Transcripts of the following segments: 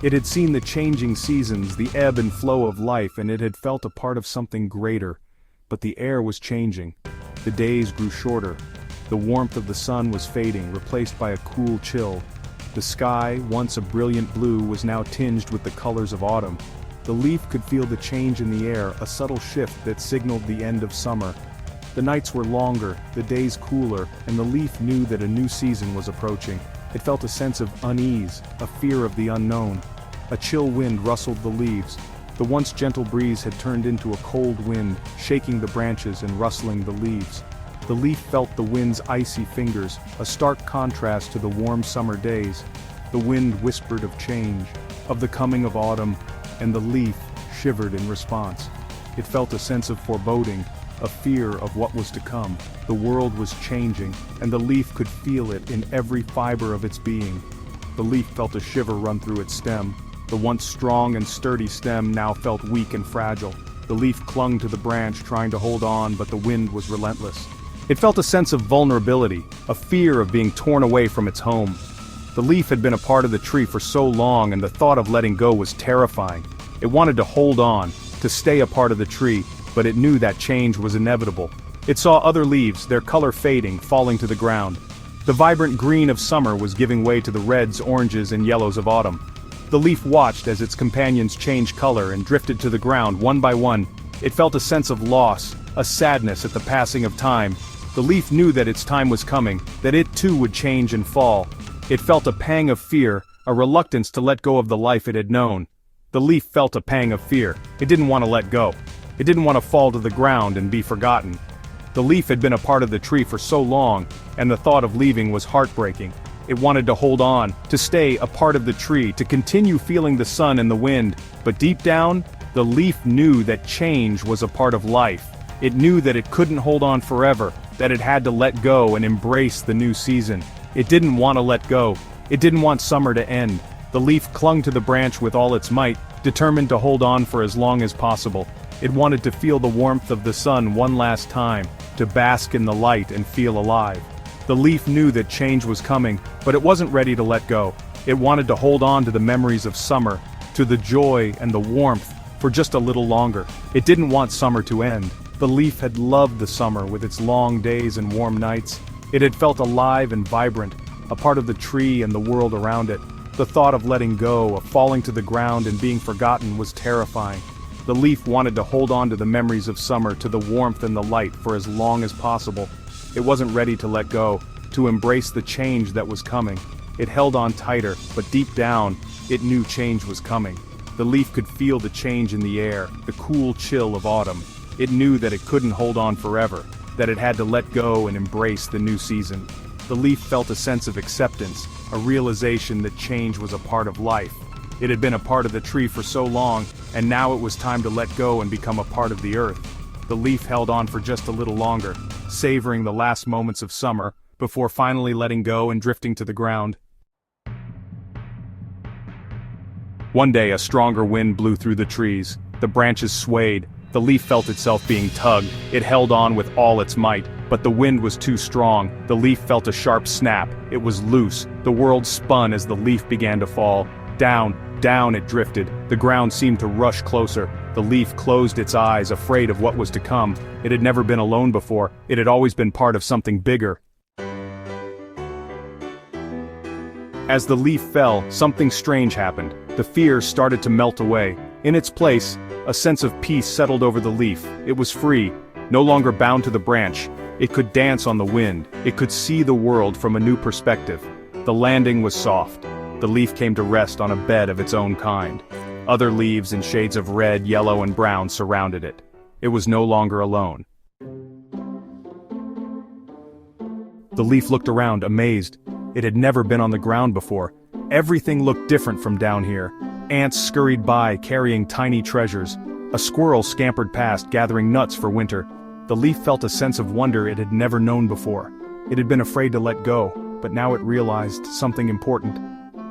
It had seen the changing seasons, the ebb and flow of life, and it had felt a part of something greater. But the air was changing. The days grew shorter. The warmth of the sun was fading, replaced by a cool chill. The sky, once a brilliant blue, was now tinged with the colors of autumn. The leaf could feel the change in the air, a subtle shift that signaled the end of summer. The nights were longer, the days cooler, and the leaf knew that a new season was approaching. It felt a sense of unease, a fear of the unknown. A chill wind rustled the leaves. The once gentle breeze had turned into a cold wind, shaking the branches and rustling the leaves. The leaf felt the wind's icy fingers, a stark contrast to the warm summer days. The wind whispered of change, of the coming of autumn, and the leaf shivered in response. It felt a sense of foreboding, a fear of what was to come. The world was changing, and the leaf could feel it in every fiber of its being. The leaf felt a shiver run through its stem. The once strong and sturdy stem now felt weak and fragile. The leaf clung to the branch, trying to hold on, but the wind was relentless. It felt a sense of vulnerability, a fear of being torn away from its home. The leaf had been a part of the tree for so long, and the thought of letting go was terrifying. It wanted to hold on, to stay a part of the tree, but it knew that change was inevitable. It saw other leaves, their color fading, falling to the ground. The vibrant green of summer was giving way to the reds, oranges, and yellows of autumn. The leaf watched as its companions changed color and drifted to the ground one by one. It felt a sense of loss, a sadness at the passing of time. The leaf knew that its time was coming, that it too would change and fall. It felt a pang of fear, a reluctance to let go of the life it had known. The leaf felt a pang of fear. It didn't want to let go. It didn't want to fall to the ground and be forgotten. The leaf had been a part of the tree for so long, and the thought of leaving was heartbreaking. It wanted to hold on, to stay a part of the tree, to continue feeling the sun and the wind, but deep down, the leaf knew that change was a part of life. It knew that it couldn't hold on forever, that it had to let go and embrace the new season. It didn't want to let go. It didn't want summer to end. The leaf clung to the branch with all its might, determined to hold on for as long as possible. It wanted to feel the warmth of the sun one last time, to bask in the light and feel alive. The leaf knew that change was coming, but it wasn't ready to let go. It wanted to hold on to the memories of summer, to the joy and the warmth, for just a little longer. It didn't want summer to end. The leaf had loved the summer with its long days and warm nights. It had felt alive and vibrant, a part of the tree and the world around it. The thought of letting go, of falling to the ground and being forgotten was terrifying. The leaf wanted to hold on to the memories of summer, to the warmth and the light for as long as possible. It wasn't ready to let go, to embrace the change that was coming. It held on tighter, but deep down, it knew change was coming. The leaf could feel the change in the air, the cool chill of autumn. It knew that it couldn't hold on forever, that it had to let go and embrace the new season. The leaf felt a sense of acceptance, a realization that change was a part of life. It had been a part of the tree for so long, and now it was time to let go and become a part of the earth. The leaf held on for just a little longer, savoring the last moments of summer, before finally letting go and drifting to the ground. One day a stronger wind blew through the trees. The branches swayed. The leaf felt itself being tugged. It held on with all its might, but the wind was too strong. The leaf felt a sharp snap. It was loose. The world spun as the leaf began to fall. Down it drifted. The ground seemed to rush closer. The leaf closed its eyes, afraid of what was to come. It had never been alone before. It had always been part of something bigger. As the leaf fell, something strange happened. The fear started to melt away. In its place, a sense of peace settled over the leaf. It was free, no longer bound to the branch. It could dance on the wind. It could see the world from a new perspective. The landing was soft. The leaf came to rest on a bed of its own kind. Other leaves in shades of red, yellow, and brown surrounded it. It was no longer alone. The leaf looked around, amazed. It had never been on the ground before. Everything looked different from down here. Ants scurried by, carrying tiny treasures. A squirrel scampered past, gathering nuts for winter. The leaf felt a sense of wonder it had never known before. It had been afraid to let go, but now it realized something important.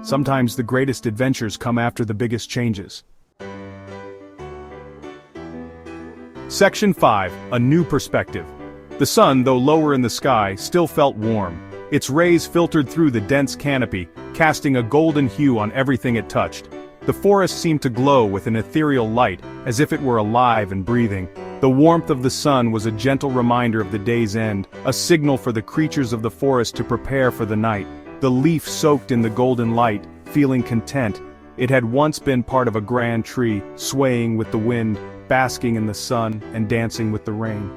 Sometimes the greatest adventures come after the biggest changes. Section 5. A New Perspective. The sun, though lower in the sky, still felt warm. Its rays filtered through the dense canopy, casting a golden hue on everything it touched. The forest seemed to glow with an ethereal light, as if it were alive and breathing. The warmth of the sun was a gentle reminder of the day's end, a signal for the creatures of the forest to prepare for the night. The leaf soaked in the golden light, feeling content. It had once been part of a grand tree, swaying with the wind, basking in the sun, and dancing with the rain.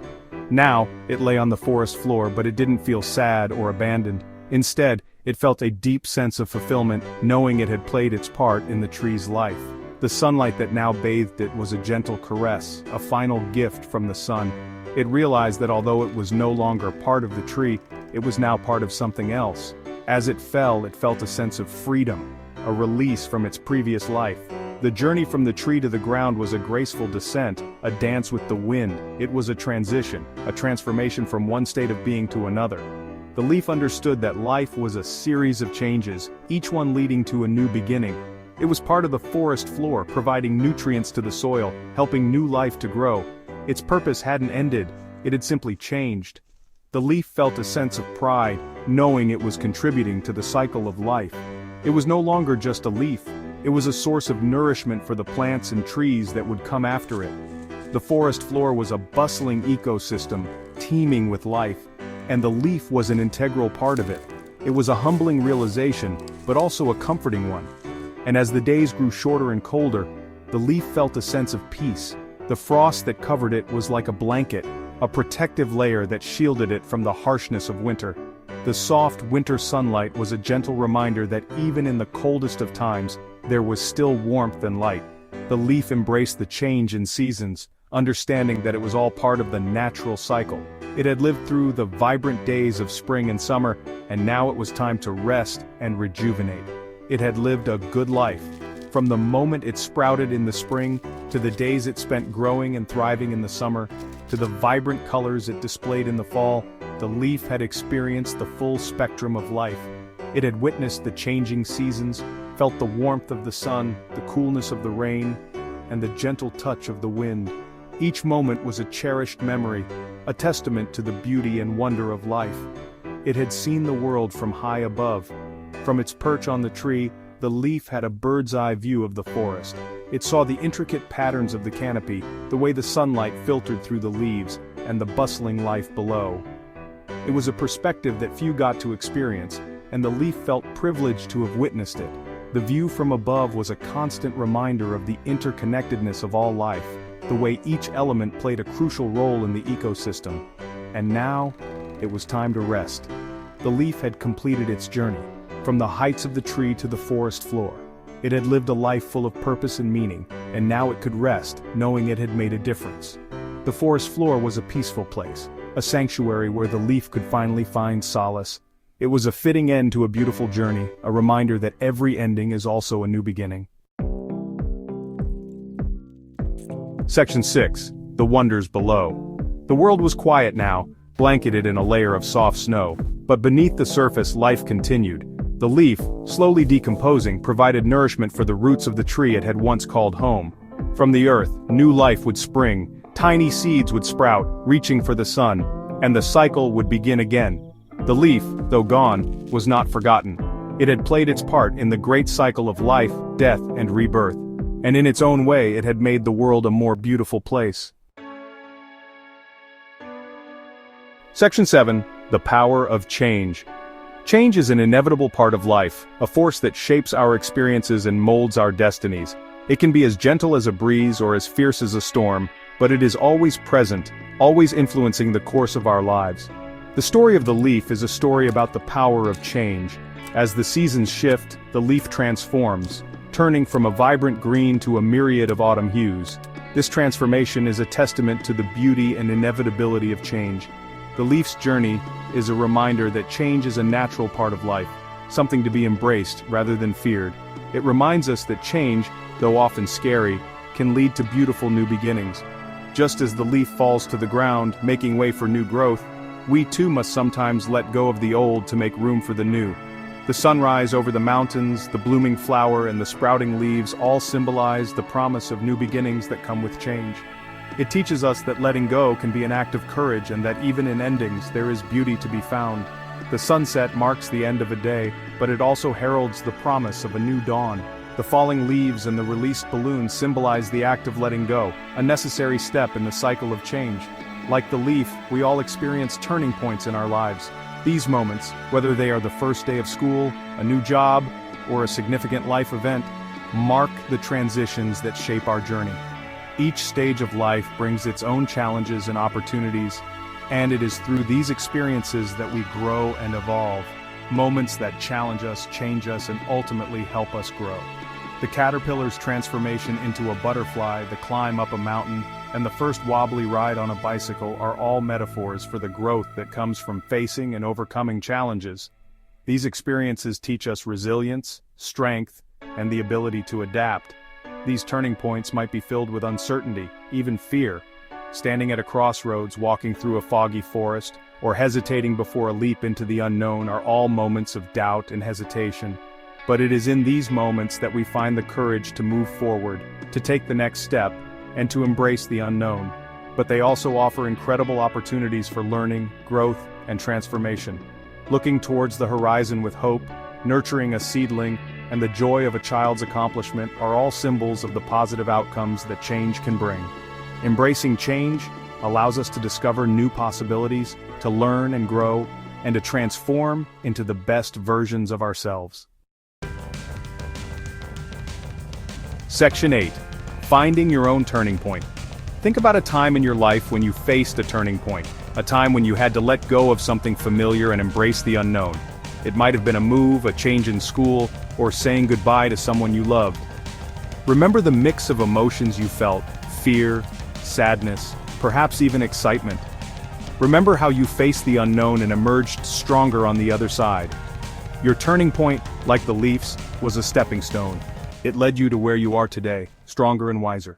Now, it lay on the forest floor, but it didn't feel sad or abandoned. Instead, it felt a deep sense of fulfillment, knowing it had played its part in the tree's life. The sunlight that now bathed it was a gentle caress, a final gift from the sun. It realized that although it was no longer part of the tree, it was now part of something else. As it fell, it felt a sense of freedom, a release from its previous life. The journey from the tree to the ground was a graceful descent, a dance with the wind. It was a transition, a transformation from one state of being to another. The leaf understood that life was a series of changes, each one leading to a new beginning. It was part of the forest floor, providing nutrients to the soil, helping new life to grow. Its purpose hadn't ended, it had simply changed. The leaf felt a sense of pride, knowing it was contributing to the cycle of life. It was no longer just a leaf, it was a source of nourishment for the plants and trees that would come after it. The forest floor was a bustling ecosystem, teeming with life, and the leaf was an integral part of it. It was a humbling realization, but also a comforting one. And as the days grew shorter and colder, the leaf felt a sense of peace. The frost that covered it was like a blanket, a protective layer that shielded it from the harshness of winter. The soft winter sunlight was a gentle reminder that even in the coldest of times, there was still warmth and light. The leaf embraced the change in seasons, understanding that it was all part of the natural cycle. It had lived through the vibrant days of spring and summer, and now it was time to rest and rejuvenate. It had lived a good life. From the moment it sprouted in the spring, to the days it spent growing and thriving in the summer, to the vibrant colors it displayed in the fall, the leaf had experienced the full spectrum of life. It had witnessed the changing seasons, felt the warmth of the sun, the coolness of the rain, and the gentle touch of the wind. Each moment was a cherished memory, a testament to the beauty and wonder of life. It had seen the world from high above. From its perch on the tree, the leaf had a bird's-eye view of the forest. It saw the intricate patterns of the canopy, the way the sunlight filtered through the leaves, and the bustling life below. It was a perspective that few got to experience, and the leaf felt privileged to have witnessed it. The view from above was a constant reminder of the interconnectedness of all life, the way each element played a crucial role in the ecosystem. And now, it was time to rest. The leaf had completed its journey, from the heights of the tree to the forest floor. It had lived a life full of purpose and meaning, and now it could rest, knowing it had made a difference. The forest floor was a peaceful place, a sanctuary where the leaf could finally find solace. It was a fitting end to a beautiful journey, a reminder that every ending is also a new beginning. Section 6. The Wonders Below. The world was quiet now, blanketed in a layer of soft snow, but beneath the surface life continued. The leaf, slowly decomposing, provided nourishment for the roots of the tree it had once called home. From the earth, new life would spring, tiny seeds would sprout, reaching for the sun, and the cycle would begin again. The leaf, though gone, was not forgotten. It had played its part in the great cycle of life, death, and rebirth, and in its own way it had made the world a more beautiful place. Section 7. The Power of Change. Change is an inevitable part of life, a force that shapes our experiences and molds our destinies. It can be as gentle as a breeze or as fierce as a storm, but it is always present, always influencing the course of our lives. The story of the leaf is a story about the power of change. As the seasons shift, the leaf transforms, turning from a vibrant green to a myriad of autumn hues. This transformation is a testament to the beauty and inevitability of change. The leaf's journey is a reminder that change is a natural part of life, something to be embraced rather than feared. It reminds us that change, though often scary, can lead to beautiful new beginnings. Just as the leaf falls to the ground, making way for new growth, we too must sometimes let go of the old to make room for the new. The sunrise over the mountains, the blooming flower, and the sprouting leaves all symbolize the promise of new beginnings that come with change. It teaches us that letting go can be an act of courage and that even in endings there is beauty to be found. The sunset marks the end of a day, but it also heralds the promise of a new dawn. The falling leaves and the released balloon symbolize the act of letting go, a necessary step in the cycle of change. Like the leaf, we all experience turning points in our lives. These moments, whether they are the first day of school, a new job, or a significant life event, mark the transitions that shape our journey. Each stage of life brings its own challenges and opportunities, and it is through these experiences that we grow and evolve. Moments that challenge us, change us, and ultimately help us grow. The caterpillar's transformation into a butterfly, the climb up a mountain, and the first wobbly ride on a bicycle are all metaphors for the growth that comes from facing and overcoming challenges. These experiences teach us resilience, strength, and the ability to adapt. These turning points might be filled with uncertainty, even fear. Standing at a crossroads, walking through a foggy forest, or hesitating before a leap into the unknown are all moments of doubt and hesitation. But it is in these moments that we find the courage to move forward, to take the next step, and to embrace the unknown. But they also offer incredible opportunities for learning, growth, and transformation. Looking towards the horizon with hope, nurturing a seedling, and the joy of a child's accomplishment are all symbols of the positive outcomes that change can bring. Embracing change allows us to discover new possibilities, to learn and grow, and to transform into the best versions of ourselves. Section 8. Finding your own turning point. Think about a time in your life when you faced a turning point, a time when you had to let go of something familiar and embrace the unknown. It might have been a move, a change in school, or saying goodbye to someone you loved. Remember the mix of emotions you felt: fear, sadness, perhaps even excitement. Remember how you faced the unknown and emerged stronger on the other side. Your turning point, like the leaves, was a stepping stone. It led you to where you are today, stronger and wiser.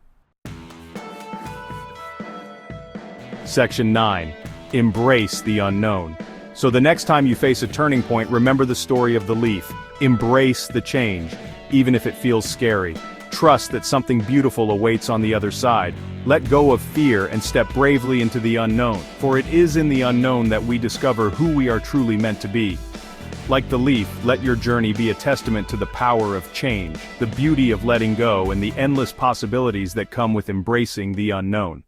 Section 9. Embrace the unknown. So the next time you face a turning point, remember the story of the leaf. Embrace the change, even if it feels scary. Trust that something beautiful awaits on the other side. Let go of fear and step bravely into the unknown, for it is in the unknown that we discover who we are truly meant to be. Like the leaf, let your journey be a testament to the power of change, the beauty of letting go, and the endless possibilities that come with embracing the unknown.